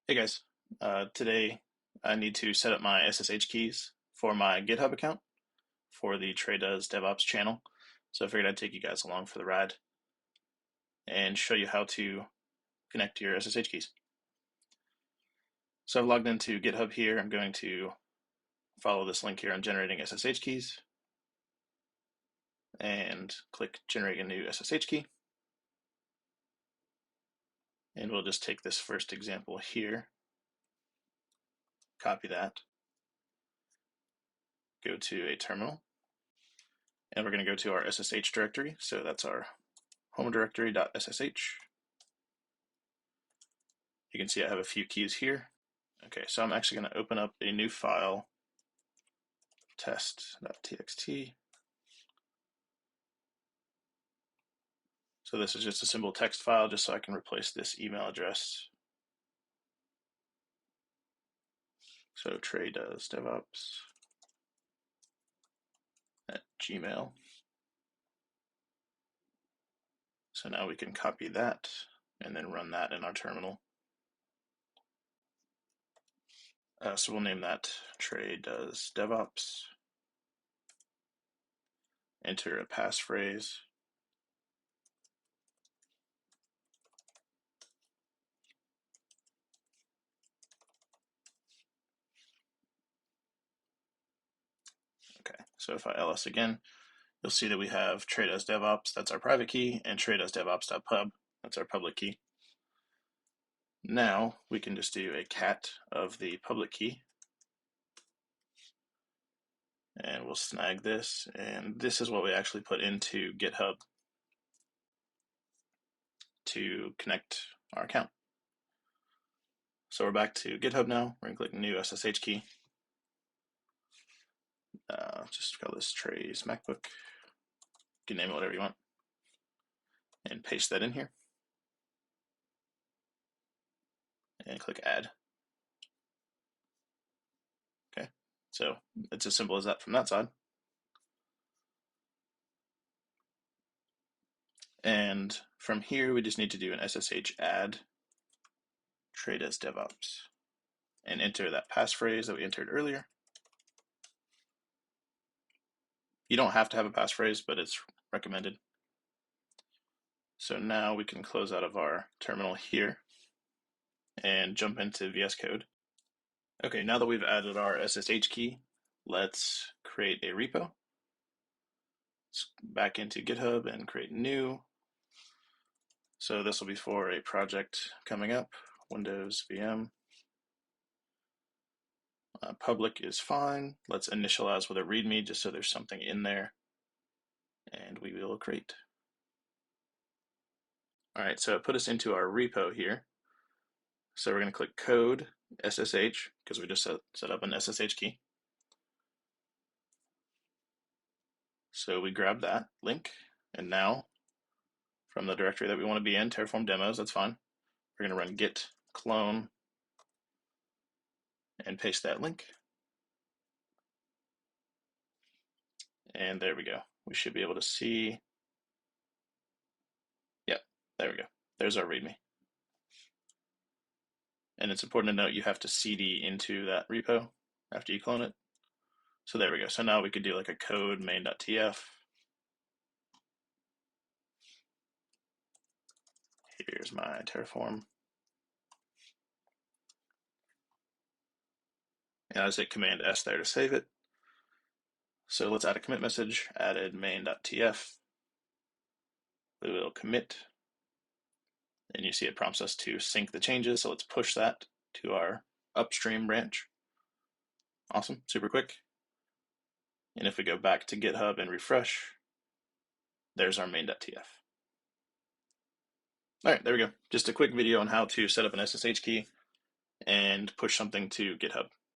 Hey guys, today I need to set up my SSH keys for my GitHub account for the Trey Does DevOps channel. So I figured I'd take you guys along for the ride and show you how to connect your SSH keys. So I've logged into GitHub here. I'm going to follow this link here on generating SSH keys and click generate a new SSH key. And we'll just take this first example here, copy that, go to a terminal, and we're going to go to our SSH directory. So that's our home directory.ssh. You can see I have a few keys here. Okay, so I'm actually going to open up a new file, test.txt. So this is just a simple text file just so I can replace this email address. So Trey Does DevOps at Gmail. So now we can copy that and then run that in our terminal. So we'll name that Trey Does DevOps. Enter a passphrase. Okay, so if I ls again, you'll see that we have Trey Does DevOps, that's our private key, and Trey Does DevOps.pub, that's our public key. Now we can just do a cat of the public key, and we'll snag this, and this is what we actually put into GitHub to connect our account. So we're back to GitHub now. We're going to click new SSH key. Just call this Trey's MacBook. You can name it whatever you want. And paste that in here. And click add. Okay, so it's as simple as that from that side. And from here, we just need to do an SSH add Trey Does DevOps and enter that passphrase that we entered earlier. You don't have to have a passphrase, but it's recommended. So now we can close out of our terminal here and jump into VS Code. Okay, now that we've added our SSH key, let's create a repo. Let's back into GitHub and create new. So this will be for a project coming up, Windows VM. Public is fine. Let's initialize with a README just so there's something in there. And we will create. All right, so it put us into our repo here. So we're going to click code SSH because we just set up an SSH key. So we grab that link, and now from the directory that we want to be in, Terraform demos, that's fine. We're going to run git clone and paste that link. And there we go. We should be able to see. Yep, there we go. There's our README. And it's important to note you have to cd into that repo after you clone it. So there we go. So now we could do like a code main.tf. Here's my Terraform. And I just hit Command S there to save it. So let's add a commit message, added main.tf. We will commit. And you see it prompts us to sync the changes. So let's push that to our upstream branch. Awesome, super quick. And if we go back to GitHub and refresh, there's our main.tf. All right, there we go. Just a quick video on how to set up an SSH key and push something to GitHub.